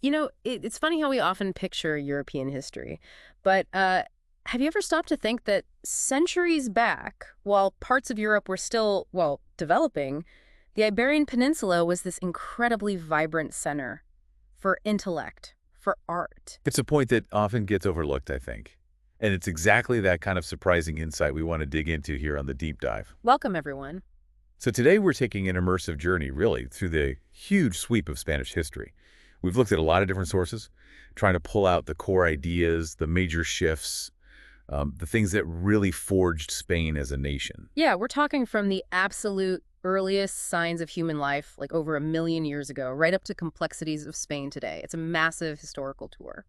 It's funny how we often picture European history, but have you ever stopped to think that centuries back, while parts of Europe were still, well, developing, the Iberian Peninsula was this incredibly vibrant center for intellect, for art. It's a point that often gets overlooked, I think. And it's exactly that kind of surprising insight we want to dig into here on the deep dive. Welcome, everyone. So today we're taking an immersive journey, really, through the huge sweep of Spanish history. We've looked at a lot of different sources, trying to pull out the core ideas, the major shifts, the things that really forged Spain as a nation. Yeah, we're talking from the absolute earliest signs of human life, like over 1 million years ago, right up to complexities of Spain today. It's a massive historical tour.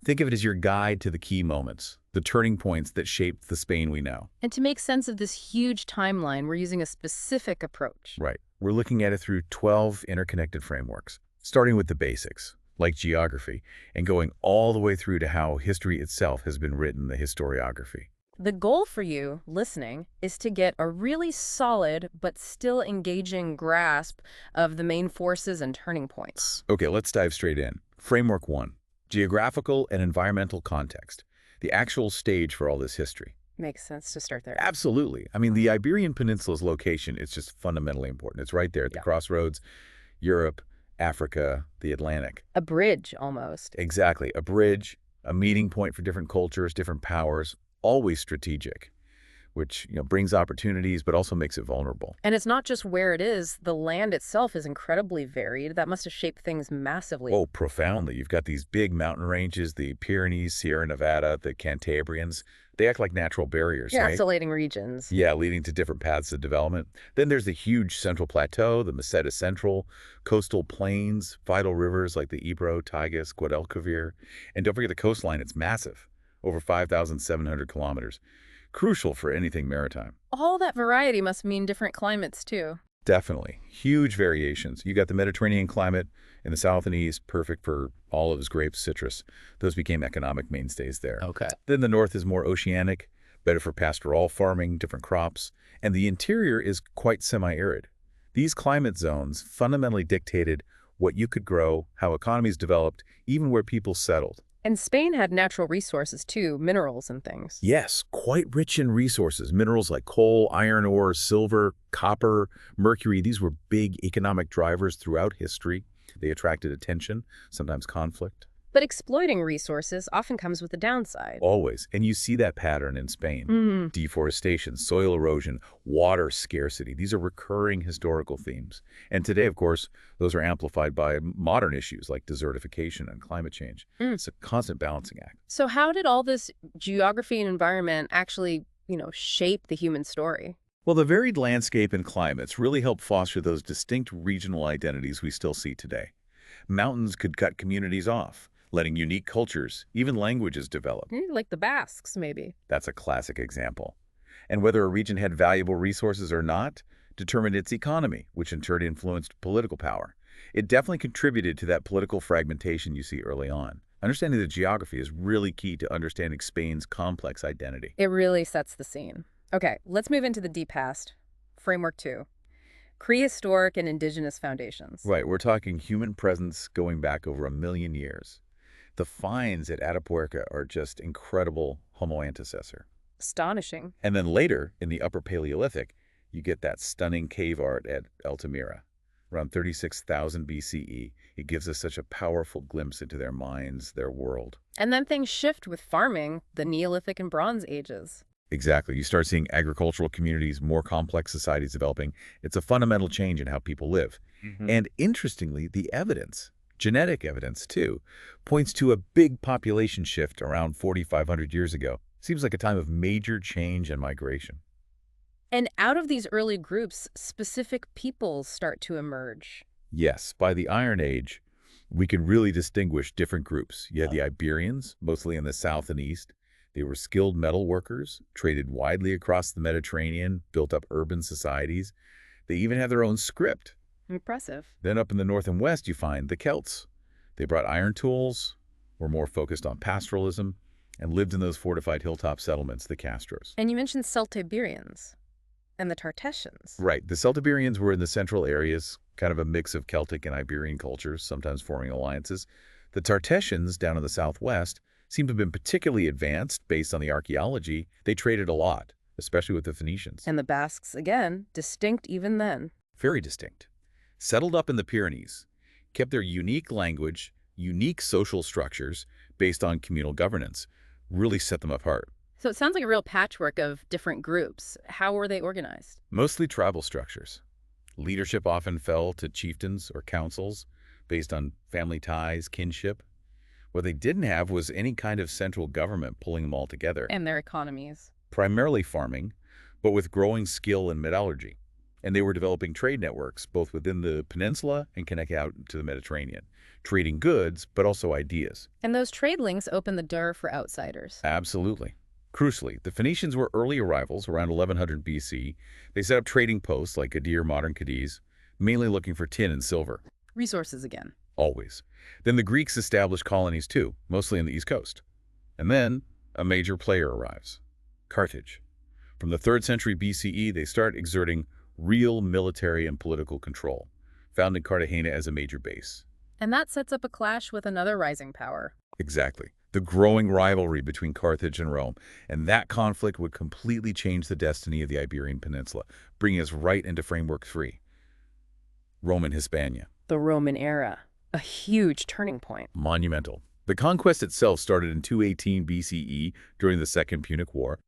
Think of it as your guide to the key moments, the turning points that shaped the Spain we know. And to make sense of this huge timeline, we're using a specific approach. Right. We're looking at it through 12 interconnected frameworks, starting with the basics, like geography, and going all the way through to how history itself has been written, the historiography. The goal for you, listening, is to get a really solid but still engaging grasp of the main forces and turning points. Okay, let's dive straight in. Framework 1, geographical and environmental context, the actual stage for all this history. Makes sense to start there. Absolutely. I mean, the Iberian Peninsula's location is just fundamentally important. It's right there at the crossroads, Europe, Africa, the Atlantic. A bridge, almost. Exactly. A bridge, a meeting point for different cultures, different powers, always strategic, which brings opportunities but also makes it vulnerable. And it's not just where it is. The land itself is incredibly varied. That must have shaped things massively. Oh, profoundly. You've got these big mountain ranges, the Pyrenees, Sierra Nevada, the Cantabrians. They act like natural barriers, Yeah, right? isolating regions. Yeah, leading to different paths of development. Then there's the huge central plateau, the Meseta Central, coastal plains, vital rivers like the Ebro, Tagus, Guadalquivir. And don't forget the coastline, it's massive, over 5,700 kilometers. Crucial for anything maritime. All that variety must mean different climates, too. Definitely. Huge variations. You got the Mediterranean climate in the south and east, perfect for olives, grapes, citrus. Those became economic mainstays there. Okay. Then the north is more oceanic, better for pastoral farming, different crops. And the interior is quite semi-arid. These climate zones fundamentally dictated what you could grow, how economies developed, even where people settled. And Spain had natural resources, too, minerals and things. Yes, quite rich in resources. Minerals like coal, iron ore, silver, copper, mercury. These were big economic drivers throughout history. They attracted attention, sometimes conflict. But exploiting resources often comes with a downside. Always. And you see that pattern in Spain. Deforestation, soil erosion, water scarcity. These are recurring historical themes. And today, of course, those are amplified by modern issues like desertification and climate change. It's a constant balancing act. So how did all this geography and environment actually, shape the human story? Well, the varied landscape and climates really help foster those distinct regional identities we still see today. Mountains could cut communities off, letting unique cultures, even languages develop. Like the Basques, maybe. That's a classic example. And whether a region had valuable resources or not determined its economy, which in turn influenced political power. It definitely contributed to that political fragmentation you see early on. Understanding the geography is really key to understanding Spain's complex identity. It really sets the scene. Okay, let's move into the deep past. Framework 2. Prehistoric and indigenous foundations. Right, we're talking human presence going back over 1 million years. The finds at Atapuerca are just incredible Homo antecessor. Astonishing. And then later, in the Upper Paleolithic, you get that stunning cave art at Altamira, around 36,000 BCE. It gives us such a powerful glimpse into their minds, their world. And then things shift with farming, the Neolithic and Bronze Ages. Exactly. You start seeing agricultural communities, more complex societies developing. It's a fundamental change in how people live. And interestingly, the evidence, genetic evidence too, points to a big population shift around 4,500 years ago. Seems like a time of major change and migration. And out of these early groups, specific peoples start to emerge. Yes, by the Iron Age, we can really distinguish different groups. You had the Iberians, mostly in the south and east. They were skilled metal workers, traded widely across the Mediterranean, built up urban societies. They even have their own script. Impressive. Then up in the north and west, you find the Celts. They brought iron tools, were more focused on pastoralism, and lived in those fortified hilltop settlements, the Castros. And you mentioned Celtiberians and the Tartessians. Right. The Celtiberians were in the central areas, kind of a mix of Celtic and Iberian cultures, sometimes forming alliances. The Tartessians down in the southwest seem to have been particularly advanced based on the archaeology. They traded a lot, especially with the Phoenicians. And the Basques, again, distinct even then. Very distinct. Settled up in the Pyrenees, kept their unique language, unique social structures based on communal governance, really set them apart. So it sounds like a real patchwork of different groups. How were they organized? Mostly tribal structures. Leadership often fell to chieftains or councils based on family ties, kinship. What they didn't have was any kind of central government pulling them all together. And their economies. Primarily farming, but with growing skill in metallurgy. And they were developing trade networks both within the peninsula and connecting out to the Mediterranean, trading goods, but also ideas. And those trade links opened the door for outsiders. Absolutely. Crucially, the Phoenicians were early arrivals around 1100 BC. They set up trading posts like Gadir, modern Cadiz, mainly looking for tin and silver. Resources again. Always. Then the Greeks established colonies too, mostly on the East Coast. And then a major player arrives, Carthage. From the 3rd century BCE, they start exerting real military and political control, founding Cartagena as a major base. And that sets up a clash with another rising power. Exactly. The growing rivalry between Carthage and Rome, and that conflict would completely change the destiny of the Iberian Peninsula, bringing us right into Framework 3. Roman Hispania. The Roman era. A huge turning point. Monumental. The conquest itself started in 218 BCE during the Second Punic War,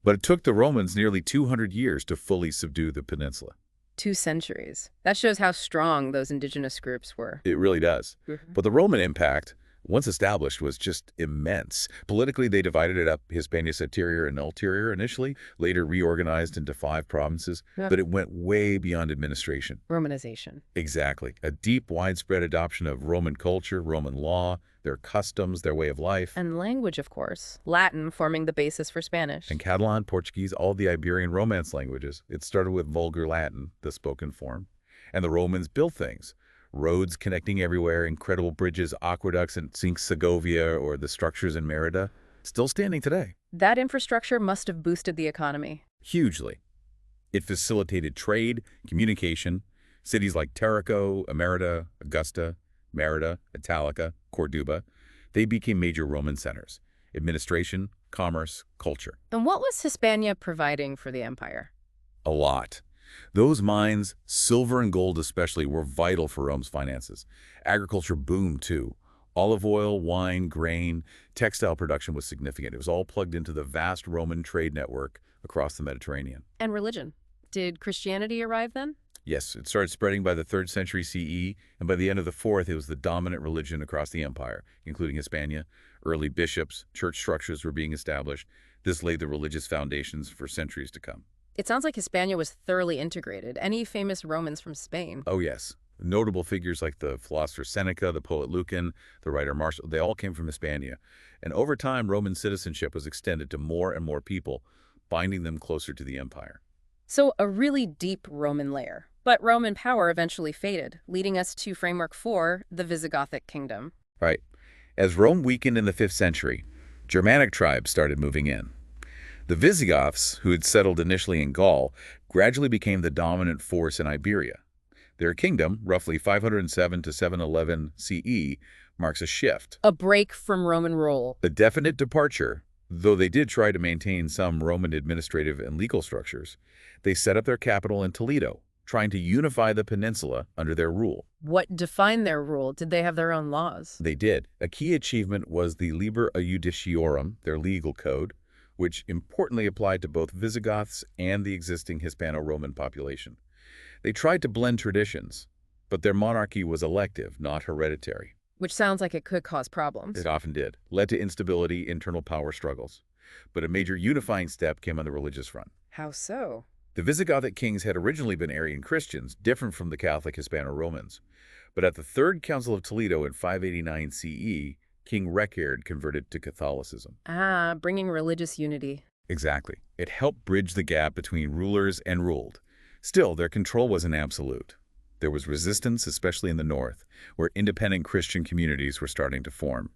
but it took the Romans nearly 200 years to fully subdue the peninsula. 2 centuries. That shows how strong those indigenous groups were. It really does. Mhm. But the Roman impact, once established, was just immense. Politically, they divided it up, Hispania Superior and Ulterior initially, later reorganized into 5 provinces, Yeah. but it went way beyond administration. Romanization. Exactly. A deep, widespread adoption of Roman culture, Roman law, their customs, their way of life. And language, of course. Latin forming the basis for Spanish. And Catalan, Portuguese, all the Iberian Romance languages. It started with Vulgar Latin, the spoken form. And the Romans built things. Roads connecting everywhere, incredible bridges, aqueducts in Segovia or the structures in Merida, still standing today. That infrastructure must have boosted the economy. Hugely. It facilitated trade, communication. Cities like Tarraco, Emerita, Augusta, Merida, Italica, Córdoba, they became major Roman centers. Administration, commerce, culture. And what was Hispania providing for the empire? A lot. Those mines, silver and gold especially, were vital for Rome's finances. Agriculture boomed too. Olive oil, wine, grain, textile production was significant. It was all plugged into the vast Roman trade network across the Mediterranean. And religion. Did Christianity arrive then? Yes, it started spreading by the 3rd century CE, and by the end of the 4th, it was the dominant religion across the empire, including Hispania. Early bishops, church structures were being established. This laid the religious foundations for centuries to come. It sounds like Hispania was thoroughly integrated. Any famous Romans from Spain? Oh, yes. Notable figures like the philosopher Seneca, the poet Lucan, the writer Martial, they all came from Hispania. And over time, Roman citizenship was extended to more and more people, binding them closer to the empire. So a really deep Roman layer. But Roman power eventually faded, leading us to Framework 4, the Visigothic kingdom. Right. As Rome weakened in the 5th century, Germanic tribes started moving in. The Visigoths, who had settled initially in Gaul, gradually became the dominant force in Iberia. Their kingdom, roughly 507 to 711 CE, marks a shift. A break from Roman rule. A definite departure, though they did try to maintain some Roman administrative and legal structures. They set up their capital in Toledo, trying to unify the peninsula under their rule. What defined their rule? Did they have their own laws? They did. A key achievement was the Liber Iudiciorum, their legal code, which importantly applied to both Visigoths and the existing Hispano-Roman population. They tried to blend traditions, but their monarchy was elective, not hereditary. Which sounds like it could cause problems. It often did. Led to instability, internal power struggles. But a major unifying step came on the religious front. How so? The Visigothic kings had originally been Arian Christians, different from the Catholic Hispano-Romans. But at the Third Council of Toledo in 589 CE, King Reccared converted to Catholicism. Ah, bringing religious unity. Exactly. It helped bridge the gap between rulers and ruled. Still, their control wasn't absolute. There was resistance, especially in the north, where independent Christian communities were starting to form.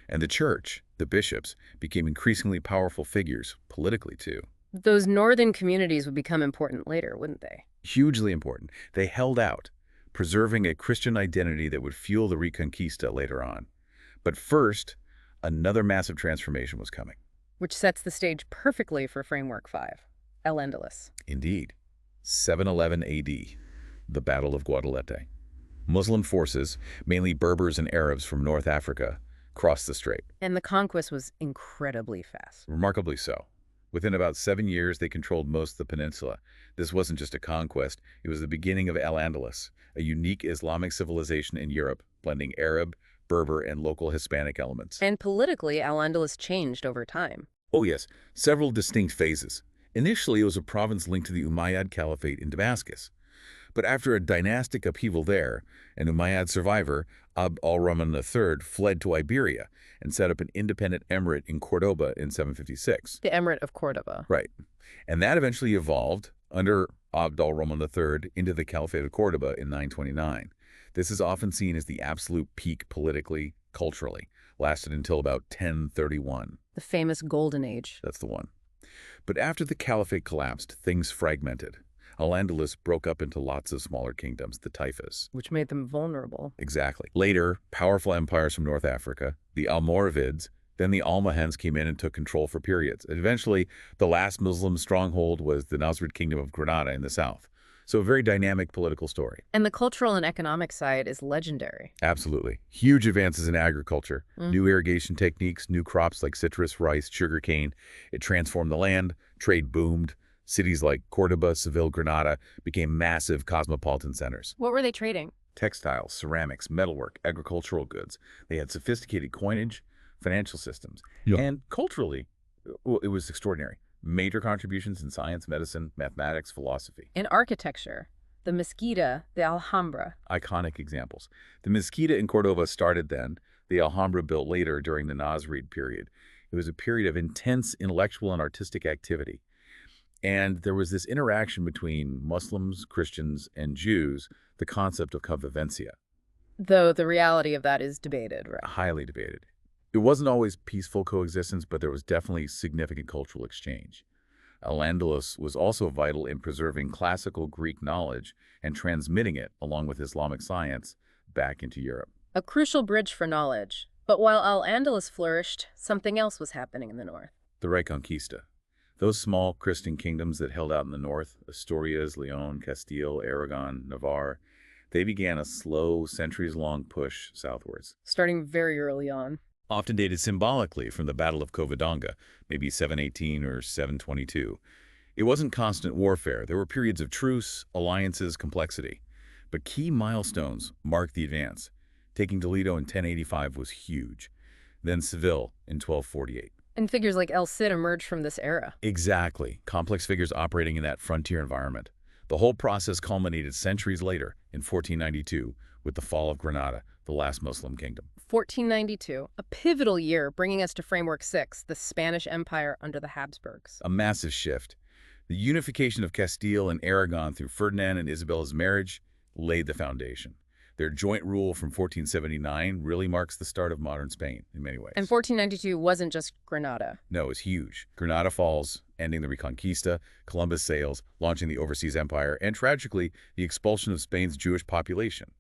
And the church, the bishops, became increasingly powerful figures, politically too. Those northern communities would become important later, wouldn't they? Hugely important. They held out, preserving a Christian identity that would fuel the Reconquista later on. But first, another massive transformation was coming. Which sets the stage perfectly for Framework 5, Al-Andalus. Indeed. 711 AD, the Battle of Guadalete. Muslim forces, mainly Berbers and Arabs from North Africa, crossed the strait. And the conquest was incredibly fast. Remarkably so. Within about 7 years, they controlled most of the peninsula. This wasn't just a conquest, it was the beginning of Al-Andalus, a unique Islamic civilization in Europe, blending Arab, Berber, and local Hispanic elements. And politically, Al-Andalus changed over time. Oh yes, several distinct phases. Initially, it was a province linked to the Umayyad Caliphate in Damascus. But after a dynastic upheaval there, an Umayyad survivor, Abd al-Rahman III, fled to Iberia and set up an independent emirate in Córdoba in 756. The Emirate of Córdoba. Right. And that eventually evolved, under Abd al-Rahman III, into the Caliphate of Córdoba in 929. This is often seen as the absolute peak politically, culturally, lasted until about 1031. The famous Golden Age. That's the one. But after the Caliphate collapsed, things fragmented. Al-Andalus broke up into lots of smaller kingdoms, the taifas. Which made them vulnerable. Exactly. Later, powerful empires from North Africa, the Almoravids, then the Almohads came in and took control for periods. And eventually, the last Muslim stronghold was the Nasrid Kingdom of Granada in the south. So a very dynamic political story. And the cultural and economic side is legendary. Absolutely. Huge advances in agriculture, new irrigation techniques, new crops like citrus, rice, sugarcane. It transformed the land, trade boomed. Cities like Córdoba, Seville, Granada became massive cosmopolitan centers. What were they trading? Textiles, ceramics, metalwork, agricultural goods. They had sophisticated coinage, financial systems. Yeah. And culturally, well, it was extraordinary. Major contributions in science, medicine, mathematics, philosophy. In architecture, the Mezquita, the Alhambra. Iconic examples. The Mezquita in Córdoba started then, the Alhambra built later during the Nasrid period. It was a period of intense intellectual and artistic activity. And there was this interaction between Muslims, Christians, and Jews, the concept of convivencia. Though the reality of that is debated, right? Highly debated. It wasn't always peaceful coexistence, but there was definitely significant cultural exchange. Al-Andalus was also vital in preserving classical Greek knowledge and transmitting it, along with Islamic science, back into Europe. A crucial bridge for knowledge. But while Al-Andalus flourished, something else was happening in the north. The Reconquista. Those small Christian kingdoms that held out in the north, Asturias, Leon, Castile, Aragon, Navarre, they began a slow, centuries-long push southwards. Starting very early on. Often dated symbolically from the Battle of Covadonga, maybe 718 or 722. It wasn't constant warfare. There were periods of truce, alliances, complexity. But key milestones marked the advance. Taking Toledo in 1085 was huge. Then Seville in 1248. And figures like El Cid emerged from this era. Exactly. Complex figures operating in that frontier environment. The whole process culminated centuries later in 1492 with the fall of Granada, the last Muslim kingdom. 1492, a pivotal year bringing us to Framework 6, the Spanish Empire under the Habsburgs. A massive shift. The unification of Castile and Aragon through Ferdinand and Isabella's marriage laid the foundation. Their joint rule from 1479 really marks the start of modern Spain in many ways. And 1492 wasn't just Granada. No, it was huge. Granada falls, ending the Reconquista, Columbus sails, launching the overseas empire, and tragically, the expulsion of Spain's Jewish population.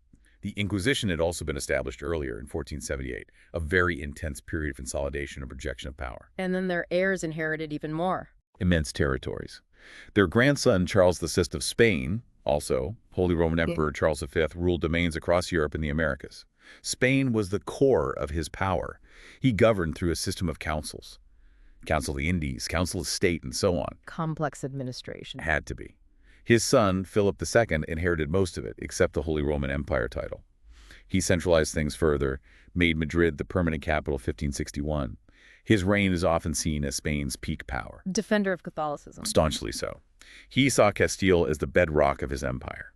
The Inquisition had also been established earlier in 1478, a very intense period of consolidation and projection of power. And then their heirs inherited even more. Immense territories. Their grandson, Charles VI of Spain, also Holy Roman Emperor Charles V, ruled domains across Europe and the Americas. Spain was the core of his power. He governed through a system of councils. Council of the Indies, Council of State, and so on. Complex administration. Had to be. His son, Philip II, inherited most of it, except the Holy Roman Empire title. He centralized things further, made Madrid the permanent capital 1561. His reign is often seen as Spain's peak power. Defender of Catholicism. Staunchly so. He saw Castile as the bedrock of his empire.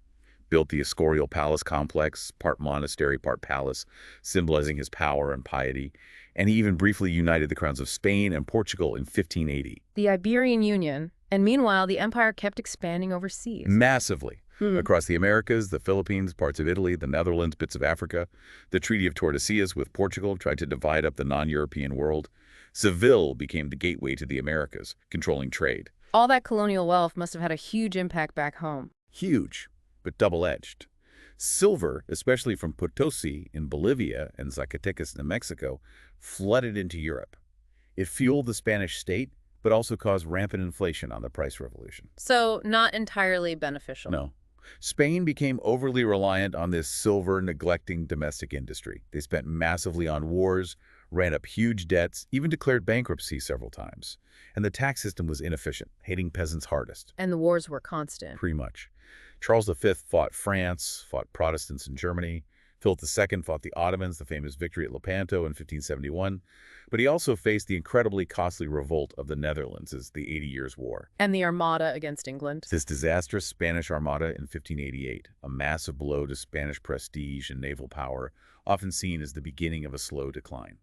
Built the Escorial Palace complex, part monastery, part palace, symbolizing his power and piety. And he even briefly united the crowns of Spain and Portugal in 1580. The Iberian Union. And meanwhile, the empire kept expanding overseas. Massively. Across the Americas, the Philippines, parts of Italy, the Netherlands, bits of Africa. The Treaty of Tordesillas with Portugal tried to divide up the non-European world. Seville became the gateway to the Americas, controlling trade. All that colonial wealth must have had a huge impact back home. Huge, but double-edged. Silver, especially from Potosi in Bolivia and Zacatecas in Mexico, flooded into Europe. It fueled the Spanish state, but also caused rampant inflation on the price revolution. So not entirely beneficial. No. Spain became overly reliant on this silver, neglecting domestic industry. They spent massively on wars, ran up huge debts, even declared bankruptcy several times. And the tax system was inefficient, hitting peasants hardest. And the wars were constant. Pretty much. Charles V fought France, fought Protestants in Germany. Philip II fought the Ottomans, the famous victory at Lepanto in 1571. But he also faced the incredibly costly revolt of the Netherlands as the 80 Years' War. And the Armada against England. This disastrous Spanish Armada in 1588, a massive blow to Spanish prestige and naval power, often seen as the beginning of a slow decline.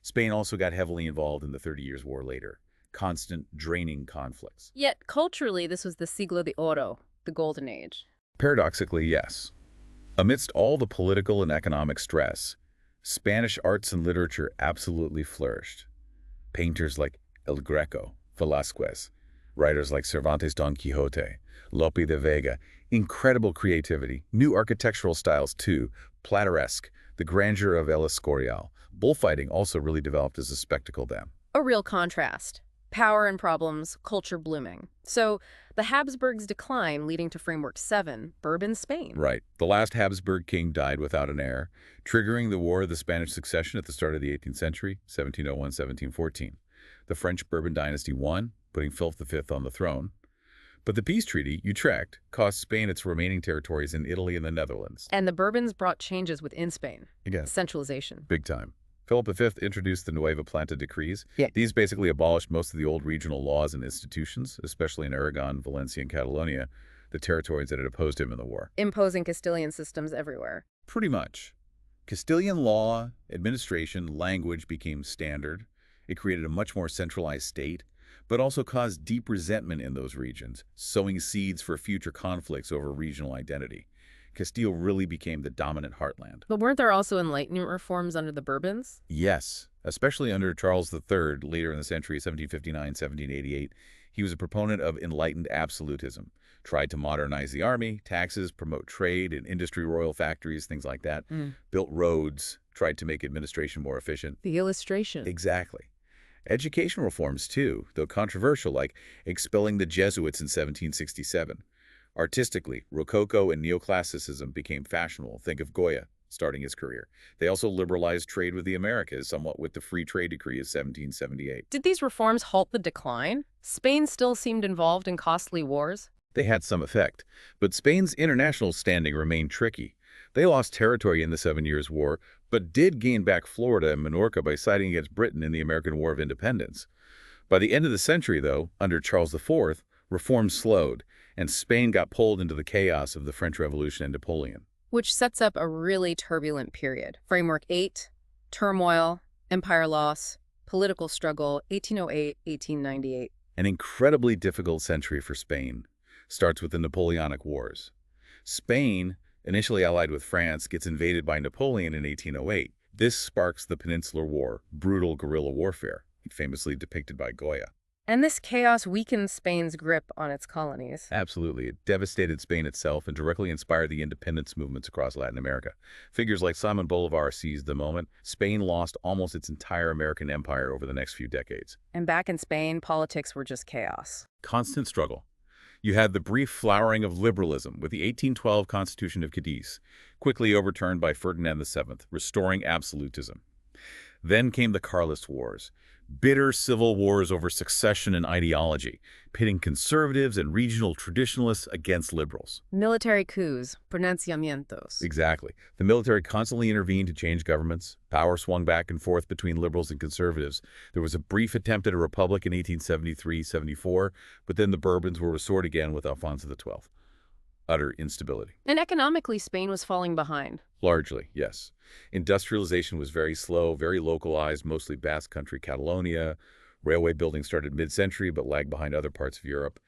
Spain also got heavily involved in the 30 Years' War later. Constant, draining conflicts. Yet, culturally, this was the Siglo de Oro, the Golden Age. Paradoxically, yes. Amidst all the political and economic stress, Spanish arts and literature absolutely flourished. Painters like El Greco, Velázquez, writers like Cervantes' Don Quixote, Lope de Vega, incredible creativity, new architectural styles too, Plateresque, the grandeur of El Escorial. Bullfighting also really developed as a spectacle then. A real contrast. Power and problems, culture blooming. So, the Habsburgs decline, leading to Framework 7, Bourbon Spain. Right. The last Habsburg king died without an heir, triggering the War of the Spanish Succession at the start of the 18th century, 1701-1714. The French Bourbon dynasty won, putting Philip V on the throne. But the peace treaty, Utrecht, cost Spain its remaining territories in Italy and the Netherlands. And the Bourbons brought changes within Spain. Again, Centralization. big time. Philip V introduced the Nueva Planta decrees. Yeah. These basically abolished most of the old regional laws and institutions, especially in Aragon, Valencia, and Catalonia, the territories that had opposed him in the war. Imposing Castilian systems everywhere. Pretty much. Castilian law, administration, language became standard. It created a much more centralized state, but also caused deep resentment in those regions, sowing seeds for future conflicts over regional identity. Castile really became the dominant heartland. But weren't there also Enlightenment reforms under the Bourbons? Yes, especially under Charles III, later in the century, 1759-1788. He was a proponent of enlightened absolutism, tried to modernize the army, taxes, promote trade and industry, royal factories, things like that, built roads, tried to make administration more efficient. The illustration. Exactly. Education reforms, too, though controversial, like expelling the Jesuits in 1767. Artistically, Rococo and neoclassicism became fashionable. Think of Goya starting his career. They also liberalized trade with the Americas, somewhat with the Free Trade Decree of 1778. Did these reforms halt the decline? Spain still seemed involved in costly wars? They had some effect, but Spain's international standing remained tricky. They lost territory in the 7 Years' War, but did gain back Florida and Minorca by siding against Britain in the American War of Independence. By the end of the century, though, under Charles IV, reforms slowed, and Spain got pulled into the chaos of the French Revolution and Napoleon. Which sets up a really turbulent period. Framework 8, turmoil, empire loss, political struggle, 1808-1898. An incredibly difficult century for Spain. Starts with the Napoleonic Wars. Spain, initially allied with France, gets invaded by Napoleon in 1808. This sparks the Peninsular War, brutal guerrilla warfare, famously depicted by Goya. And this chaos weakened Spain's grip on its colonies. Absolutely. It devastated Spain itself and directly inspired the independence movements across Latin America. Figures like Simon Bolivar seized the moment. Spain lost almost its entire American empire over the next few decades. And back in Spain, politics were just chaos. Constant struggle. You had the brief flowering of liberalism with the 1812 Constitution of Cadiz, quickly overturned by Ferdinand VII, restoring absolutism. Then came the Carlist Wars. Bitter civil wars over succession and ideology, pitting conservatives and regional traditionalists against liberals. Military coups, pronunciamientos. Exactly. The military constantly intervened to change governments. Power swung back and forth between liberals and conservatives. There was a brief attempt at a republic in 1873-74, but then the Bourbons were restored again with Alfonso XII. Utter instability. And economically, Spain was falling behind. Largely, yes. Industrialization was very slow, very localized, mostly Basque Country, Catalonia. Railway building started mid-century but lagged behind other parts of Europe.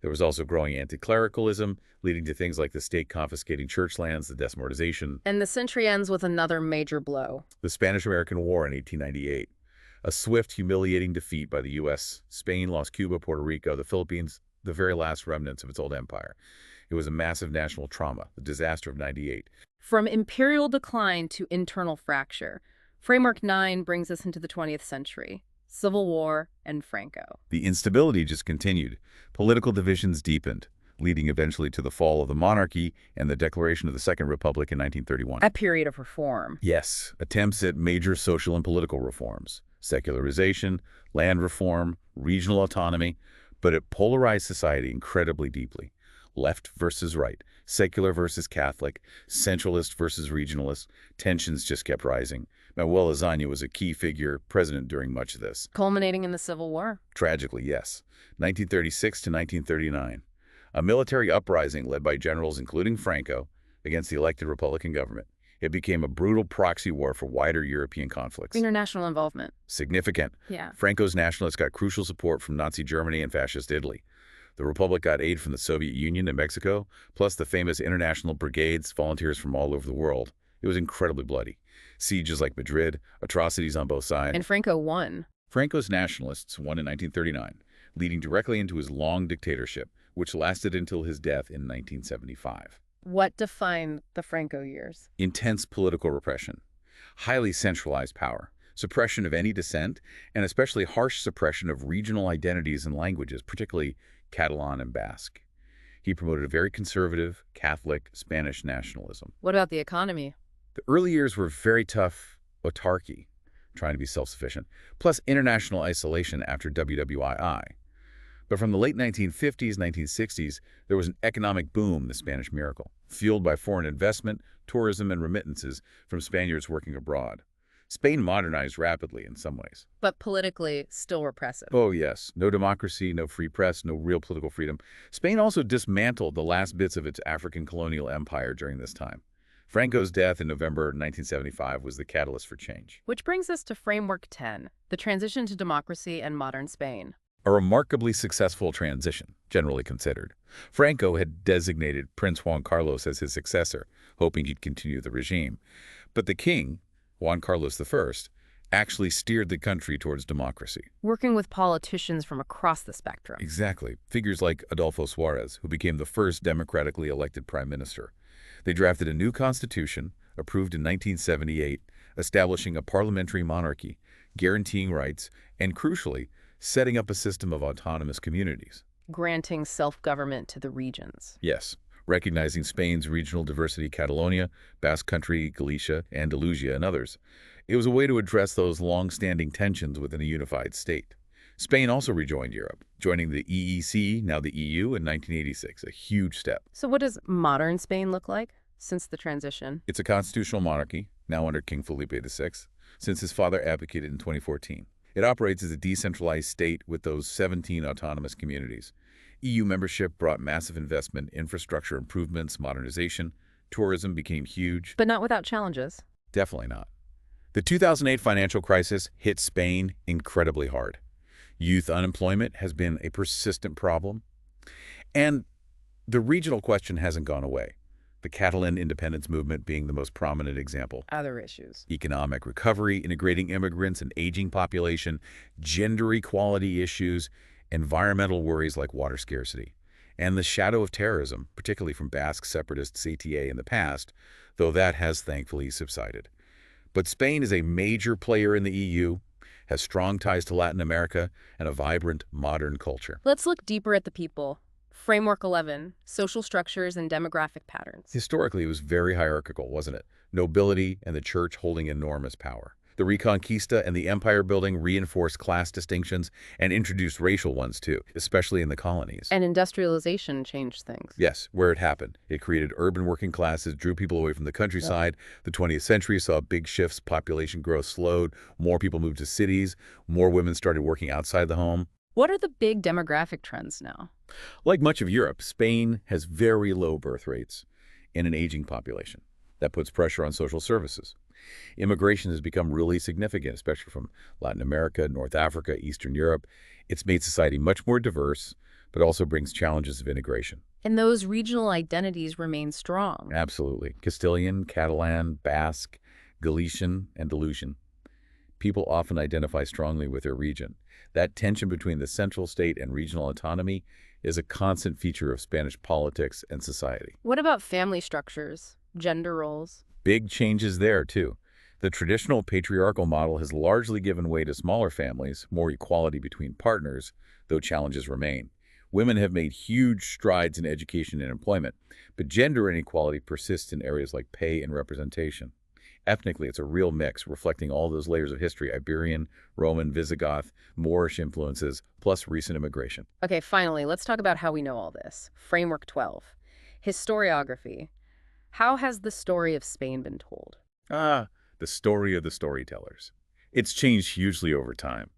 There was also growing anti-clericalism, leading to things like the state confiscating church lands, the demortization. And the century ends with another major blow. The Spanish-American War in 1898. A swift, humiliating defeat by the U.S. Spain lost Cuba, Puerto Rico, the Philippines, the very last remnants of its old empire. It was a massive national trauma, the disaster of '98. From imperial decline to internal fracture, Framework 9 brings us into the 20th century. Civil War and Franco. The instability just continued. Political divisions deepened, leading eventually to the fall of the monarchy and the declaration of the Second Republic in 1931. A period of reform. Yes, attempts at major social and political reforms, secularization, land reform, regional autonomy, but it polarized society incredibly deeply. Left versus right, secular versus Catholic, centralist versus regionalist, tensions just kept rising. Manuel Azaña was a key figure, president during much of this. Culminating in the Civil War. Tragically, yes. 1936 to 1939. A military uprising led by generals including Franco against the elected Republican government. It became a brutal proxy war for wider European conflicts. International involvement. Significant. Yeah. Franco's nationalists got crucial support from Nazi Germany and Fascist Italy. The Republic got aid from the Soviet Union and Mexico, plus the famous international brigades, volunteers from all over the world. It was incredibly bloody. Sieges like Madrid, atrocities on both sides. And Franco won. Franco's nationalists won in 1939, leading directly into his long dictatorship, which lasted until his death in 1975. What defined the Franco years? Intense political repression, highly centralized power, suppression of any dissent, and especially harsh suppression of regional identities and languages, particularly Catalan and Basque. He promoted a very conservative, Catholic, Spanish nationalism. What about the economy? The early years were very tough autarky, trying to be self-sufficient, plus international isolation after WWII. But from the late 1950s, 1960s, there was an economic boom, the Spanish miracle, fueled by foreign investment, tourism, and remittances from Spaniards working abroad. Spain modernized rapidly in some ways. But politically, still repressive. Oh, yes. No democracy, no free press, no real political freedom. Spain also dismantled the last bits of its African colonial empire during this time. Franco's death in November 1975 was the catalyst for change. Which brings us to Framework 10, the transition to democracy and modern Spain. A remarkably successful transition, generally considered. Franco had designated Prince Juan Carlos as his successor, hoping he'd continue the regime. But the king, Juan Carlos I, actually steered the country towards democracy. Working with politicians from across the spectrum. Exactly. Figures like Adolfo Suarez, who became the first democratically elected prime minister. They drafted a new constitution, approved in 1978, establishing a parliamentary monarchy, guaranteeing rights, and crucially, setting up a system of autonomous communities. Granting self-government to the regions. Yes, recognizing Spain's regional diversity, Catalonia, Basque Country, Galicia, Andalusia, and others. It was a way to address those long-standing tensions within a unified state. Spain also rejoined Europe, joining the EEC, now the EU, in 1986, a huge step. So what does modern Spain look like since the transition? It's a constitutional monarchy, now under King Felipe VI, since his father abdicated in 2014. It operates as a decentralized state with those 17 autonomous communities. EU membership brought massive investment, infrastructure improvements, modernization. Tourism became huge. But not without challenges. Definitely not. The 2008 financial crisis hit Spain incredibly hard. Youth unemployment has been a persistent problem. And the regional question hasn't gone away. The Catalan independence movement being the most prominent example. Other issues. Economic recovery, integrating immigrants, an aging population, gender equality issues, environmental worries like water scarcity, and the shadow of terrorism, particularly from Basque separatist CTA in the past, though that has thankfully subsided. But Spain is a major player in the EU, has strong ties to Latin America, and a vibrant, modern culture. Let's look deeper at the people. Framework 11, social structures and demographic patterns. Historically, it was very hierarchical, wasn't it? Nobility and the church holding enormous power. The Reconquista and the empire building reinforced class distinctions and introduced racial ones too, especially in the colonies. And industrialization changed things. Yes, where it happened. It created urban working classes, drew people away from the countryside. Yep. The 20th century saw big shifts, population growth slowed, more people moved to cities, more women started working outside the home. What are the big demographic trends now? Like much of Europe, Spain has very low birth rates and an aging population. That puts pressure on social services. Immigration has become really significant, especially from Latin America, North Africa, Eastern Europe. It's made society much more diverse, but also brings challenges of integration. And those regional identities remain strong. Absolutely. Castilian, Catalan, Basque, Galician, Andalusian. people often identify strongly with their region. That tension between the central state and regional autonomy is a constant feature of Spanish politics and society. What about family structures, gender roles? Big changes there, too. The traditional patriarchal model has largely given way to smaller families, more equality between partners, though challenges remain. Women have made huge strides in education and employment, but gender inequality persists in areas like pay and representation. Ethnically, it's a real mix, reflecting all those layers of history: Iberian, Roman, Visigoth, Moorish influences, plus recent immigration. Okay, finally, let's talk about how we know all this. Framework 12. Historiography. How has the story of Spain been told? The story of the storytellers. It's changed hugely over time.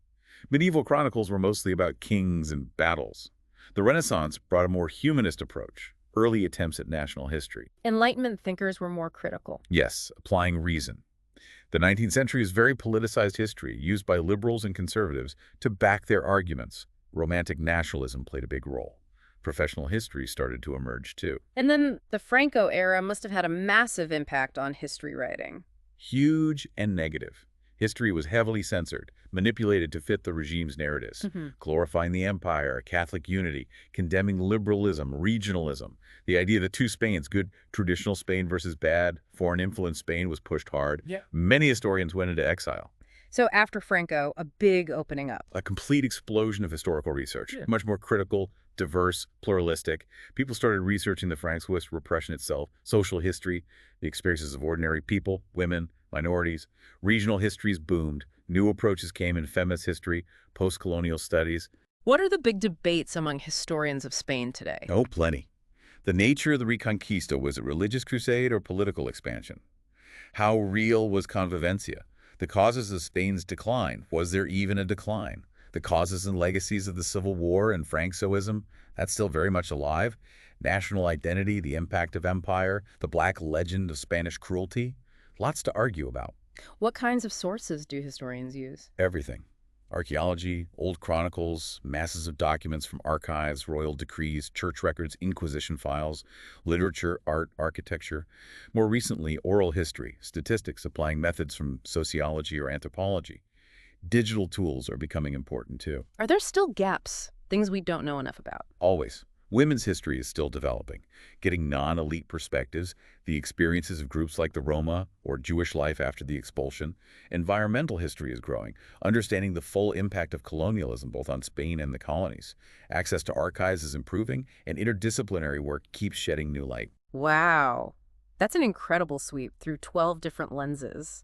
Medieval chronicles were mostly about kings and battles. The Renaissance brought a more humanist approach, early attempts at national history. Enlightenment thinkers were more critical. Yes, applying reason. The 19th century is very politicized history, used by liberals and conservatives to back their arguments. Romantic nationalism played a big role. Professional history started to emerge, too. And then the Franco era must have had a massive impact on history writing. Huge and negative. History was heavily censored, manipulated to fit the regime's narratives, glorifying the empire, Catholic unity, condemning liberalism, regionalism. The idea that two Spains, good traditional Spain versus bad, foreign influence Spain, was pushed hard. Yeah. Many historians went into exile. So after Franco, a big opening up. A complete explosion of historical research, Yeah. much more critical, diverse, pluralistic. People started researching the Francoist repression itself, social history, the experiences of ordinary people, women, minorities. Regional histories boomed. New approaches came in feminist history, post-colonial studies. What are the big debates among historians of Spain today? Oh, plenty. The nature of the Reconquista, was it religious crusade or political expansion? How real was convivencia? The causes of Spain's decline, was there even a decline? The causes and legacies of the Civil War and Francoism, that's still very much alive. National identity, the impact of empire, the black legend of Spanish cruelty. Lots to argue about. What kinds of sources do historians use? Everything. Archaeology, old chronicles, masses of documents from archives, royal decrees, church records, Inquisition files, literature, art, architecture. More recently, oral history, statistics applying methods from sociology or anthropology. Digital tools are becoming important too. Are there still gaps, things we don't know enough about? Always. Women's history is still developing, getting non-elite perspectives, the experiences of groups like the Roma or Jewish life after the expulsion. Environmental history is growing, understanding the full impact of colonialism both on Spain and the colonies. Access to archives is improving, and interdisciplinary work keeps shedding new light. Wow. That's an incredible sweep through 12 different lenses.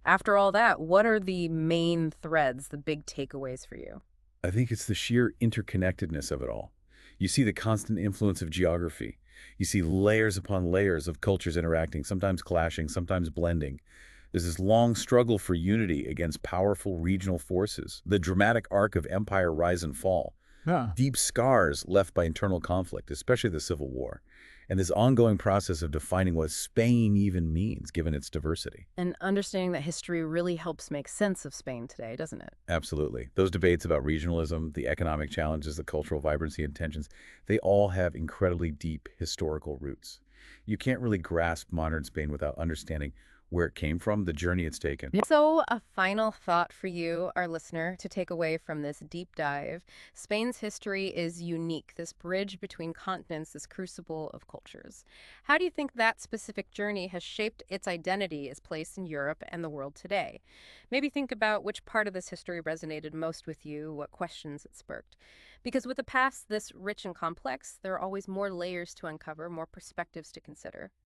After all that, what are the main threads, the big takeaways for you? I think it's the sheer interconnectedness of it all. You see the constant influence of geography. You see layers upon layers of cultures interacting, sometimes clashing, sometimes blending. There's this long struggle for unity against powerful regional forces, the dramatic arc of empire rise and fall, deep scars left by internal conflict, especially the Civil War, and this ongoing process of defining what Spain even means, given its diversity. And understanding that history really helps make sense of Spain today, doesn't it? Absolutely. Those debates about regionalism, the economic challenges, the cultural vibrancy and tensions, they all have incredibly deep historical roots. You can't really grasp modern Spain without understanding where it came from, the journey it's taken. So, a final thought for you, our listener, to take away from this deep dive. Spain's history is unique, this bridge between continents, this crucible of cultures. How do you think that specific journey has shaped its identity as place in Europe and the world today? Maybe think about which part of this history resonated most with you, what questions it sparked. Because with a past this rich and complex, there are always more layers to uncover, more perspectives to consider.